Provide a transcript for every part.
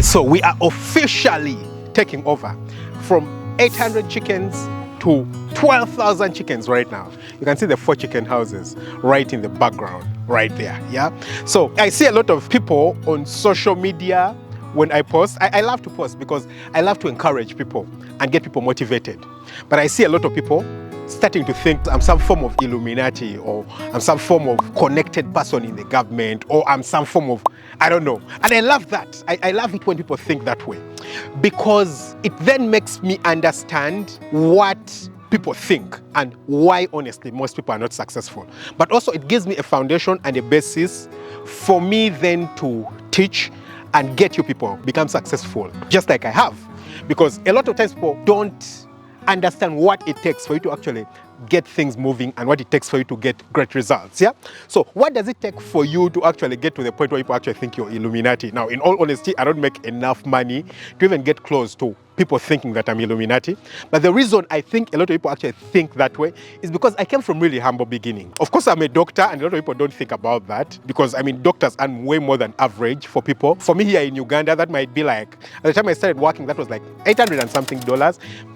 So we are officially taking over from 800 chickens to 12,000 chickens right now. You can see the 4 chicken houses right in the background, right there, yeah? So I see a lot of people on social media when I post. I love to post because I love to encourage people and get people motivated. But I see a lot of people starting to think I'm some form of Illuminati, or I'm some form of connected person in the government, or I'm some form of, I don't know. And I love that. I love it when people think that way, because it then makes me understand what people think and why, honestly, most people are not successful. But also it gives me a foundation and a basis for me then to teach and get you people become successful, just like I have. Because a lot of times people don't understand what it takes for you to actually get things moving and what it takes for you to get great results, yeah? So what does it take for you to actually get to the point where people actually think you're Illuminati? Now, in all honesty, I don't make enough money to even get close to people thinking that I'm Illuminati. But the reason I think a lot of people actually think that way is because I came from really humble beginning. Of course, I'm a doctor, and a lot of people don't think about that, because I mean, doctors earn way more than average for people. For me here in Uganda, that might be like, at the time I started working, that was like $800 and something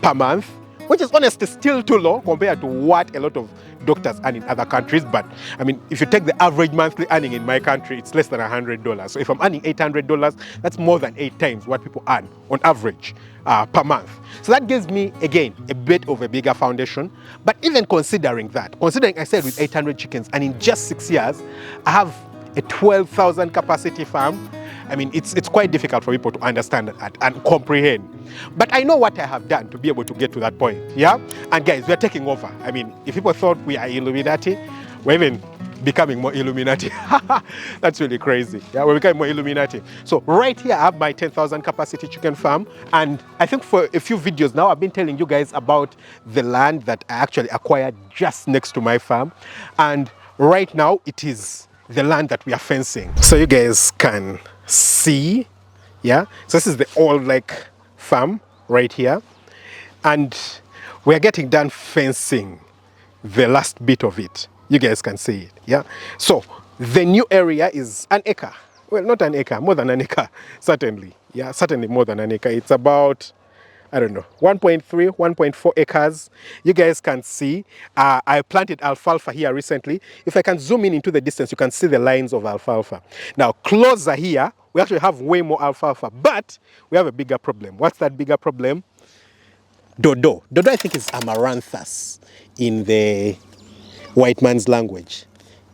per month, which is honestly still too low compared to what a lot of doctors earn in other countries. But I mean, if you take the average monthly earning in my country, it's less than $100. So if I'm earning $800, that's more than 8 times what people earn on average per month. So that gives me, again, a bit of a bigger foundation. But even considering that, considering I said with 800 chickens, and in just 6 years, I have a 12,000 capacity farm, I mean, it's quite difficult for people to understand that and comprehend. But I know what I have done to be able to get to that point, yeah? And guys, we're taking over. I mean, if people thought we are Illuminati, we're even becoming more Illuminati. That's really crazy. Yeah, we're becoming more Illuminati. So right here, I have my 10,000 capacity chicken farm. And I think for a few videos now, I've been telling you guys about the land that I actually acquired just next to my farm. And right now, it is the land that we are fencing. So you guys can see, yeah? So this is the old like farm right here. And we're getting done fencing the last bit of it. You guys can see it, yeah? So the new area is an acre. Well, not an acre, more than an acre, certainly. Yeah, certainly more than an acre. It's about, I don't know, 1.3, 1.4 acres. You guys can see, I planted alfalfa here recently. If I can zoom in into the distance, you can see the lines of alfalfa. Now, closer here, we actually have way more alfalfa, but we have a bigger problem. What's that bigger problem? Dodo. Dodo, I think, is amaranthus in the white man's language.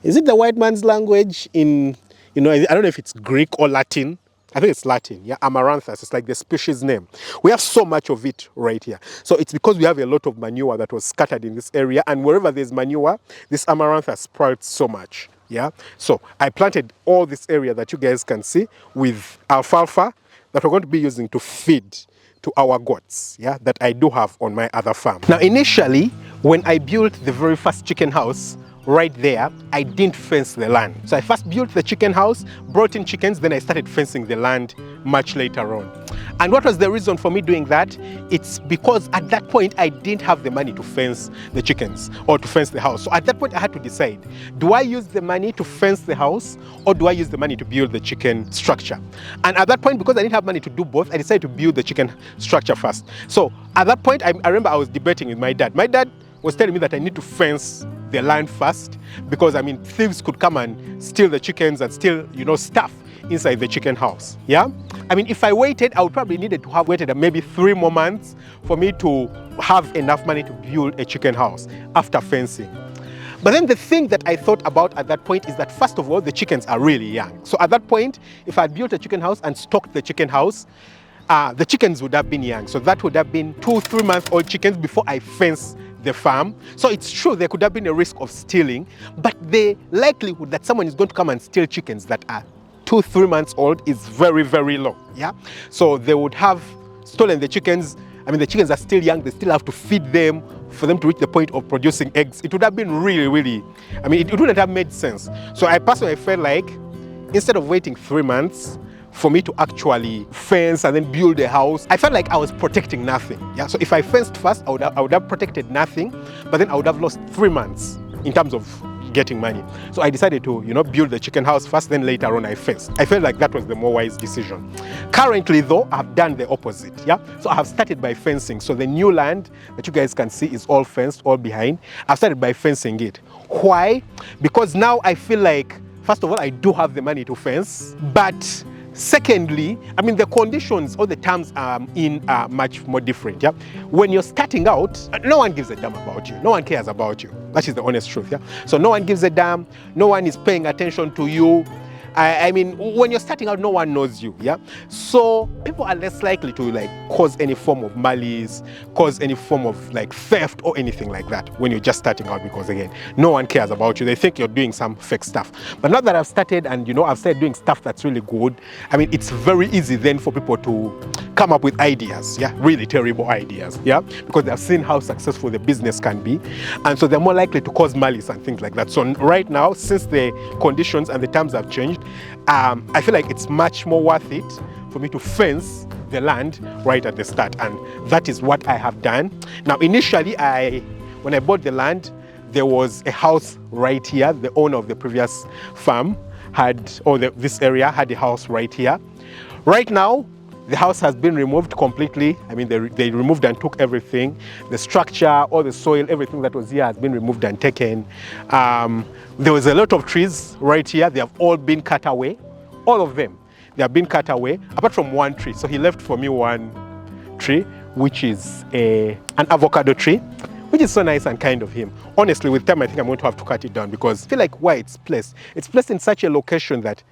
Is it the white man's language in, you know, I don't know if it's Greek or Latin. I think it's Latin, yeah, amaranthus. It's like the species name. We have so much of it right here. So it's because we have a lot of manure that was scattered in this area, and wherever there's manure, this amaranthus sprouts so much, yeah? So I planted all this area that you guys can see with alfalfa that we're going to be using to feed to our goats, yeah, that I do have on my other farm. Now, initially, when I built the very first chicken house, right there, I didn't fence the land. So I first built the chicken house, brought in chickens, then I started fencing the land much later on. And what was the reason for me doing that? It's because at that point, I didn't have the money to fence the chickens or to fence the house. So at that point, I had to decide, do I use the money to fence the house, or do I use the money to build the chicken structure? And at that point, because I didn't have money to do both, I decided to build the chicken structure first. So at that point, I remember I was debating with my dad. My dad was telling me that I need to fence the land first, because I mean, thieves could come and steal the chickens and steal, you know, stuff inside the chicken house, yeah? I mean, if I waited, I would probably needed to have waited maybe 3 more months for me to have enough money to build a chicken house after fencing. But then the thing that I thought about at that point is that, first of all, the chickens are really young. So at that point, if I had built a chicken house and stocked the chicken house, the chickens would have been young. So that would have been 2-3-month-old chickens before I fenced the farm. So it's true there could have been a risk of stealing, but the likelihood that someone is going to come and steal chickens that are 2-3 months old is very, very low, yeah? So they would have stolen the chickens. I mean, the chickens are still young, they still have to feed them for them to reach the point of producing eggs. It would have been really, really, I mean, it wouldn't have made sense. So I personally felt like, instead of waiting 3 months for me to actually fence and then build a house, I felt like I was protecting nothing, yeah? So if I fenced first, I would have protected nothing, but then I would have lost 3 months in terms of getting money. So I decided to, build the chicken house first, then later on I fenced. I felt like that was the more wise decision. Currently though, I've done the opposite, yeah? So I have started by fencing. So the new land that you guys can see is all fenced, all behind. I've started by fencing it. Why? Because now I feel like, first of all, I do have the money to fence, but secondly, I mean, the conditions or the terms in are much more different, yeah? When you're starting out, no one gives a damn about you. No one cares about you. That is the honest truth, yeah? So no one gives a damn. No one is paying attention to you. I mean, when you're starting out, no one knows you, yeah? So people are less likely to like cause any form of malice, cause any form of like theft or anything like that when you're just starting out, because again, no one cares about you. They think you're doing some fake stuff. But now that I've started and I've started doing stuff that's really good, I mean, it's very easy then for people to come up with ideas, yeah? Really terrible ideas, yeah? Because they've seen how successful the business can be. And so they're more likely to cause malice and things like that. So right now, since the conditions and the terms have changed, I feel like it's much more worth it for me to fence the land right at the start, and that is what I have done. Now initially, when I bought the land, there was a house right here. The owner of the previous farm this area had a house right here. Right now, the house has been removed completely. I mean, they removed and took everything. The structure, all the soil, everything that was here has been removed and taken. There was a lot of trees right here. They have all been cut away. All of them. They have been cut away, apart from one tree. So he left for me one tree, which is an avocado tree, which is so nice and kind of him. Honestly, with time, I think I'm going to have to cut it down because I feel like where it's placed in such a location that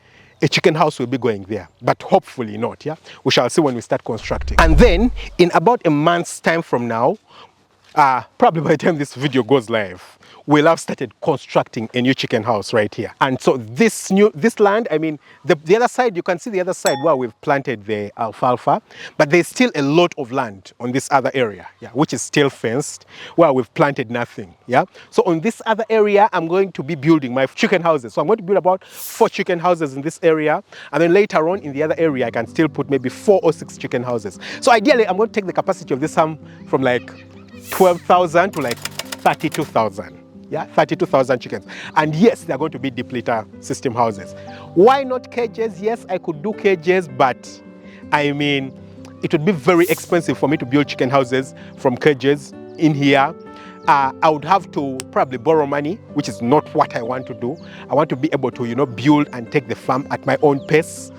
a chicken house will be going there, but hopefully not, yeah? We shall see when we start constructing. And then, in about a month's time from now, probably by the time this video goes live, we'll have started constructing a new chicken house right here. And so this land, I mean, the other side, you can see the other side where we've planted the alfalfa, but there's still a lot of land on this other area, yeah, which is still fenced, where we've planted nothing, yeah? So on this other area, I'm going to be building my chicken houses. So I'm going to build about 4 chicken houses in this area, and then later on in the other area, I can still put maybe 4 or 6 chicken houses. So ideally, I'm going to take the capacity of this farm from like 12,000 to like 32,000. Yeah, 32,000 chickens. And yes, they're going to be deep litter system houses. Why not cages? Yes, I could do cages, but I mean, it would be very expensive for me to build chicken houses from cages in here. I would have to probably borrow money, which is not what I want to do. I want to be able to, build and take the farm at my own pace.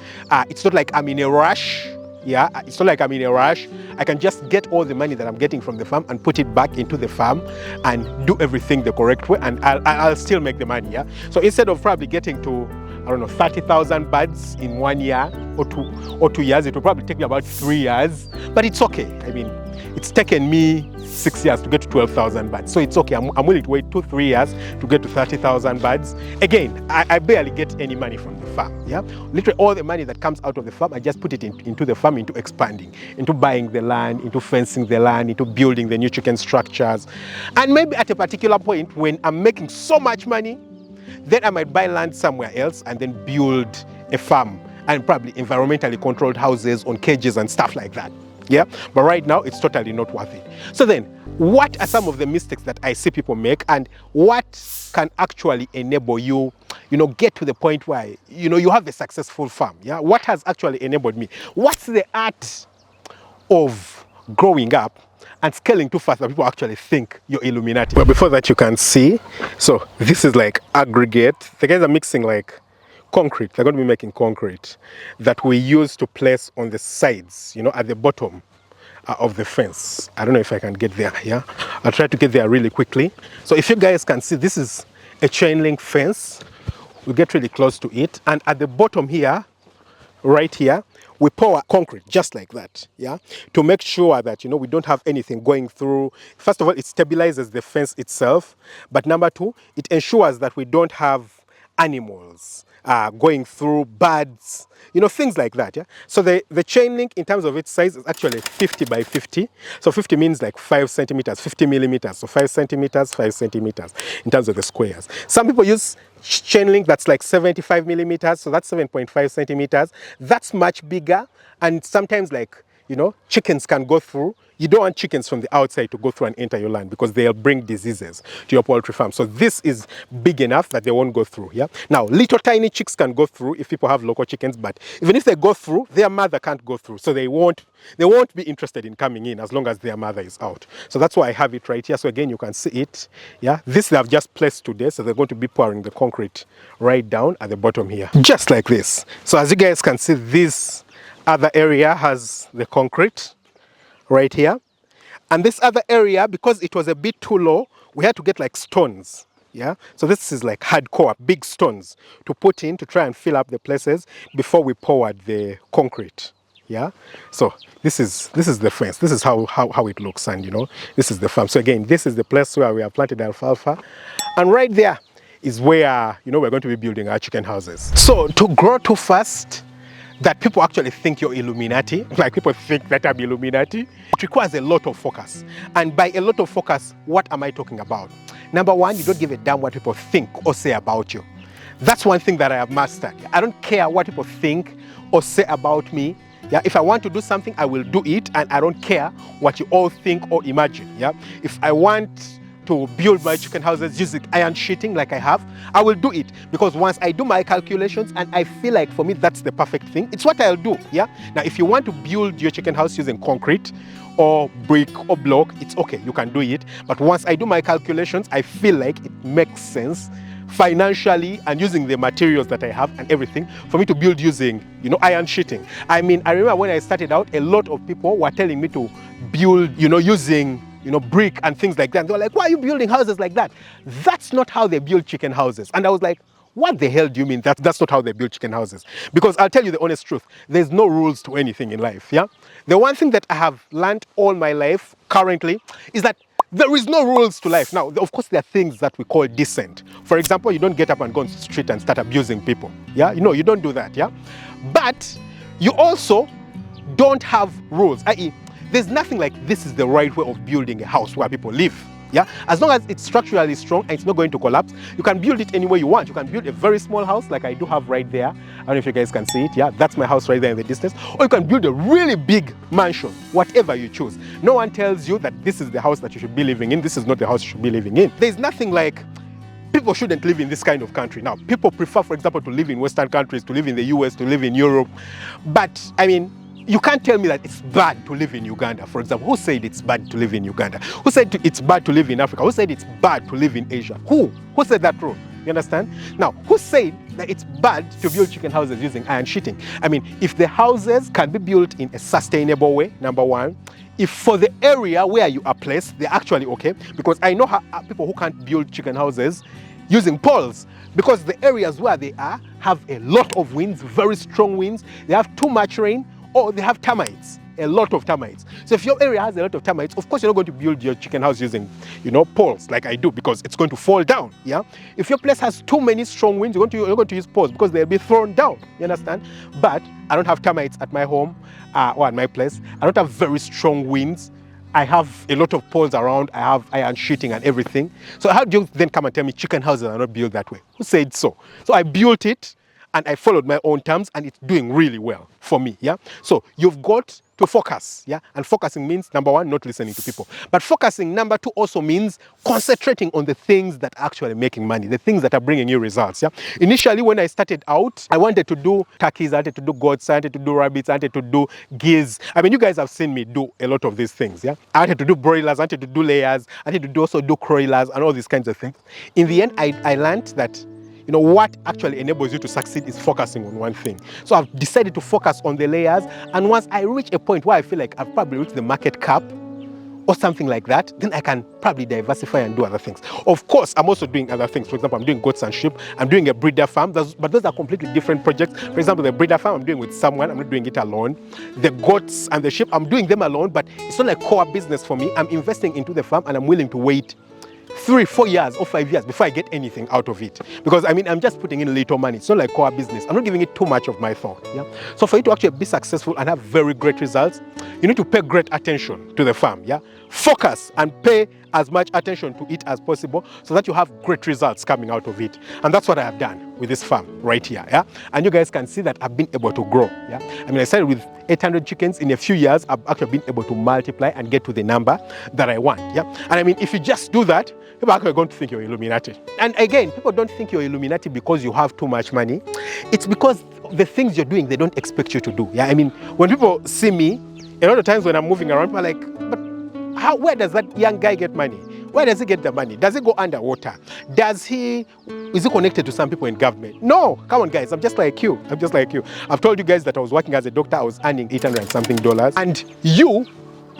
It's not like I'm in a rush. Yeah, it's not like I'm in a rush. I can just get all the money that I'm getting from the farm and put it back into the farm and do everything the correct way, and I'll still make the money, yeah? So instead of probably getting to, I don't know, 30,000 birds in 1 year or 2 years, it will probably take me about 3 years, but it's okay. I mean, it's taken me 6 years to get to 12,000 birds. So it's okay. I'm willing to wait 2-3 years to get to 30,000 birds. Again, I barely get any money from the farm. Yeah, literally all the money that comes out of the farm, I just put it into the farm, into expanding, into buying the land, into fencing the land, into building the new chicken structures. And maybe at a particular point when I'm making so much money, then I might buy land somewhere else and then build a farm and probably environmentally controlled houses on cages and stuff like that. Yeah, but right now it's totally not worth it. So then, what are some of the mistakes that I see people make, and what can actually enable you, get to the point where, you have a successful farm? Yeah, what has actually enabled me? What's the art of growing up and scaling too fast that people actually think you're Illuminati? But before that, you can see, so this is like aggregate. The guys are mixing like concrete. They're going to be making concrete that we use to place on the sides, at the bottom of the fence. I don't know if I can get there, yeah? I'll try to get there really quickly. So if you guys can see, this is a chain link fence. We'll get really close to it. And at the bottom here, right here, we pour concrete just like that, yeah? To make sure that, we don't have anything going through. First of all, it stabilizes the fence itself. But number 2, it ensures that we don't have animals going through, birds, things like that, yeah? So the chain link in terms of its size is actually 50 by 50. So 50 means like 5 centimeters, 50 millimeters. So 5 centimeters, 5 centimeters in terms of the squares. Some people use chain link that's like 75 millimeters. So that's 7.5 centimeters. That's much bigger. And sometimes like you know, chickens can go through. You don't want chickens from the outside to go through and enter your land because they'll bring diseases to your poultry farm. So this is big enough that they won't go through. Yeah. Now, little tiny chicks can go through if people have local chickens, but even if they go through, their mother can't go through. So they won't be interested in coming in as long as their mother is out. So that's why I have it right here. So again, you can see it. Yeah. This they have just placed today. So they're going to be pouring the concrete right down at the bottom here, just like this. So as you guys can see, this other area has the concrete right here, and this other area, because it was a bit too low, we had to get like stones. Yeah, so this is like hardcore big stones to put in to try and fill up the places before we poured the concrete. Yeah, so this is the fence. This is how it looks, and you know, this is the farm. So again, this is the place where we have planted alfalfa, and right there is where, you know, we're going to be building our chicken houses. So to grow too fast, that people actually think you're Illuminati, like people think that I'm Illuminati, it requires a lot of focus. And by a lot of focus, what am I talking about? Number one, you don't give a damn what people think or say about you. That's one thing that I have mastered. I don't care what people think or say about me. Yeah, if I want to do something, I will do it, and I don't care what you all think or imagine. Yeah, if I want to build my chicken houses using iron sheeting like I have, I will do it, because once I do my calculations and I feel like for me that's the perfect thing, it's what I'll do. Yeah. Now, if you want to build your chicken house using concrete or brick or block, it's okay, you can do it. But once I do my calculations, I feel like it makes sense financially and using the materials that I have and everything for me to build using, you know, iron sheeting. I mean, I remember when I started out, a lot of people were telling me to build, you know, using, you know, brick and things like that. And they were like, why are you building houses like that? That's not how they build chicken houses. And I was like, what the hell do you mean that's not how they build chicken houses? Because I'll tell you the honest truth, there's no rules to anything in life. Yeah. The one thing that I have learned all my life currently is that there is no rules to life. Now, of course, there are things that we call decent. For example, you don't get up and go on the street and start abusing people. Yeah, you know, you don't do that. Yeah, but you also don't have rules. I.e., there's nothing like this is the right way of building a house where people live. Yeah, as long as it's structurally strong and it's not going to collapse, you can build it any way you want. You can build a very small house like I do have right there. I don't know if you guys can see it. Yeah, that's my house right there in the distance. Or you can build a really big mansion, whatever you choose. No one tells you that this is the house that you should be living in. This is not the house you should be living in. There's nothing like people shouldn't live in this kind of country. Now, people prefer, for example, to live in Western countries, to live in the US, to live in Europe. But I mean, you can't tell me that it's bad to live in Uganda, for example. Who said it's bad to live in Uganda? Who said it's bad to live in Africa? Who said it's bad to live in Asia? Who? Who said that rule? You understand? Now, who said that it's bad to build chicken houses using iron sheeting? I mean, if the houses can be built in a sustainable way, number one, if for the area where you are placed, they're actually okay, because I know people who can't build chicken houses using poles, because the areas where they are have a lot of winds, very strong winds, they have too much rain, or they have termites, a lot of termites. So if your area has a lot of termites, of course you're not going to build your chicken house using, you know, poles like I do, because it's going to fall down. Yeah. If your place has too many strong winds, you're going to use poles because they'll be thrown down. You understand? But I don't have termites at my home or at my place. I don't have very strong winds. I have a lot of poles around. I have iron sheeting and everything. So how do you then come and tell me chicken houses are not built that way? Who said so? So I built it, and I followed my own terms, and it's doing really well for me. Yeah. So you've got to focus. Yeah. And focusing means, number one, not listening to people. But focusing, number two, also means concentrating on the things that are actually making money, the things that are bringing you results. Yeah. Initially, when I started out, I wanted to do turkeys, I wanted to do goats, I wanted to do rabbits, I wanted to do geese. I mean, you guys have seen me do a lot of these things. Yeah. I wanted to do broilers, I wanted to do layers, I wanted to also do croilers and all these kinds of things. In the end, I learned that, you know, what actually enables you to succeed is focusing on one thing. So I've decided to focus on the layers, and once I reach a point where I feel like I've probably reached the market cap or something like that, then I can probably diversify and do other things. Of course, I'm also doing other things. For example, I'm doing goats and sheep. I'm doing a breeder farm, but those are completely different projects. For example, the breeder farm I'm doing with someone. I'm not doing it alone. The goats and the sheep, I'm doing them alone, but it's not like core business for me. I'm investing into the farm, and I'm willing to wait 3, 4 years or 5 years before I get anything out of it. Because I mean, I'm just putting in little money. It's not like core business. I'm not giving it too much of my thought. Yeah. So for you to actually be successful and have very great results, you need to pay great attention to the farm. Yeah. Focus and pay as much attention to it as possible so that you have great results coming out of it. And that's what I have done with this farm right here. Yeah, and you guys can see that I've been able to grow. Yeah, I mean, I started with 800 chickens. In a few years, I've actually been able to multiply and get to the number that I want. Yeah, and I mean, if you just do that, people are actually going to think you're Illuminati. And again, people don't think you're Illuminati because you have too much money. It's because the things you're doing, they don't expect you to do. Yeah, I mean, when people see me, a lot of times when I'm moving around, people are like, but where does that young guy get money? Where does he get the money? Does he go underwater? Is he connected to some people in government? No, come on guys, I'm just like you. I'm just like you. I've told you guys that I was working as a doctor, I was earning $800 and something. And you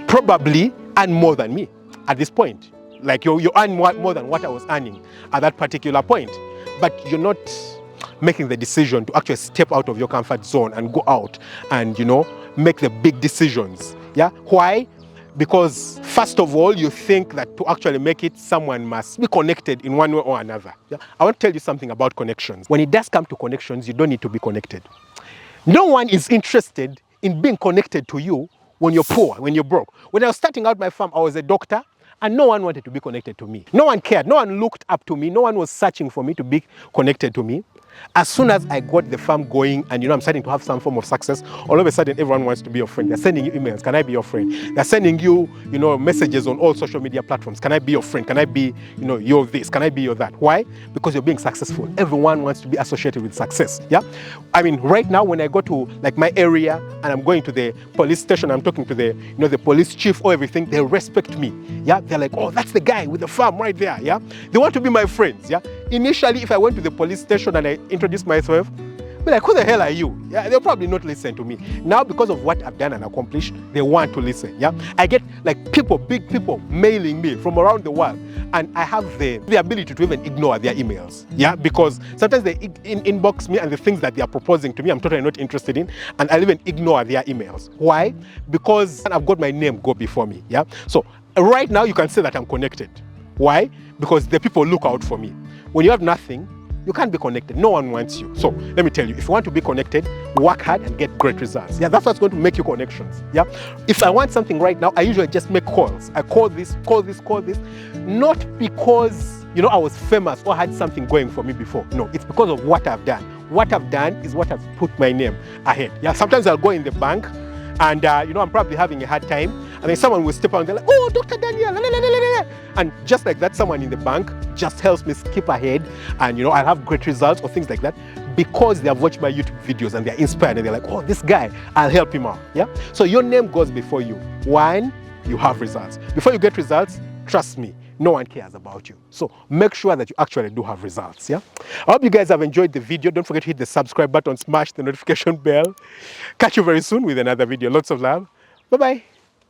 probably earn more than me at this point. Like you earn more than what I was earning at that particular point. But you're not making the decision to actually step out of your comfort zone and go out and, you know, make the big decisions. Yeah, why? Because first of all, you think that to actually make it, someone must be connected in one way or another. Yeah? I want to tell you something about connections. When it does come to connections, you don't need to be connected. No one is interested in being connected to you when you're poor, when you're broke. When I was starting out my farm, I was a doctor and no one wanted to be connected to me. No one cared. No one looked up to me. No one was searching for me to be connected to me. As soon as I got the farm going and, you know, I'm starting to have some form of success, all of a sudden everyone wants to be your friend. They're sending you emails. Can I be your friend? They're sending you, you know, messages on all social media platforms. Can I be your friend? Can I be, you know, your this? Can I be your that? Why? Because you're being successful. Everyone wants to be associated with success. Yeah. I mean, right now when I go to like my area and I'm going to the police station, I'm talking to the, you know, the police chief or everything, they respect me. Yeah. They're like, oh, that's the guy with the farm right there. Yeah. They want to be my friends. Yeah. Initially, if I went to the police station and I introduced myself, be like, who the hell are you? Yeah, they'll probably not listen to me. Now, because of what I've done and accomplished, they want to listen. Yeah, I get like people, big people, mailing me from around the world, and I have the ability to even ignore their emails. Yeah, because sometimes they inbox me and the things that they are proposing to me, I'm totally not interested in, and I'll even ignore their emails. Why? Because I've got my name go before me. Yeah, so right now you can say that I'm connected. Why? Because the people look out for me. When you have nothing, you can't be connected. No one wants you. So let me tell you, if you want to be connected, work hard and get great results. Yeah, that's what's going to make you connections. Yeah. If I want something right now, I usually just make calls. I call this, call this, call this. Not because, you know, I was famous or had something going for me before. No, it's because of what I've done. What I've done is what has put my name ahead. Yeah. Sometimes I'll go in the bank and, you know, I'm probably having a hard time. And then someone will step out and they're like, oh, Dr. Daniel, la, la, la, la, la. And just like that, someone in the bank just helps me skip ahead and, you know, I'll have great results or things like that because they have watched my YouTube videos and they're inspired and they're like, oh, this guy, I'll help him out. Yeah. So your name goes before you. One, you have results. Before you get results, trust me, no one cares about you. So make sure that you actually do have results. Yeah. I hope you guys have enjoyed the video. Don't forget to hit the subscribe button, smash the notification bell. Catch you very soon with another video. Lots of love. Bye-bye.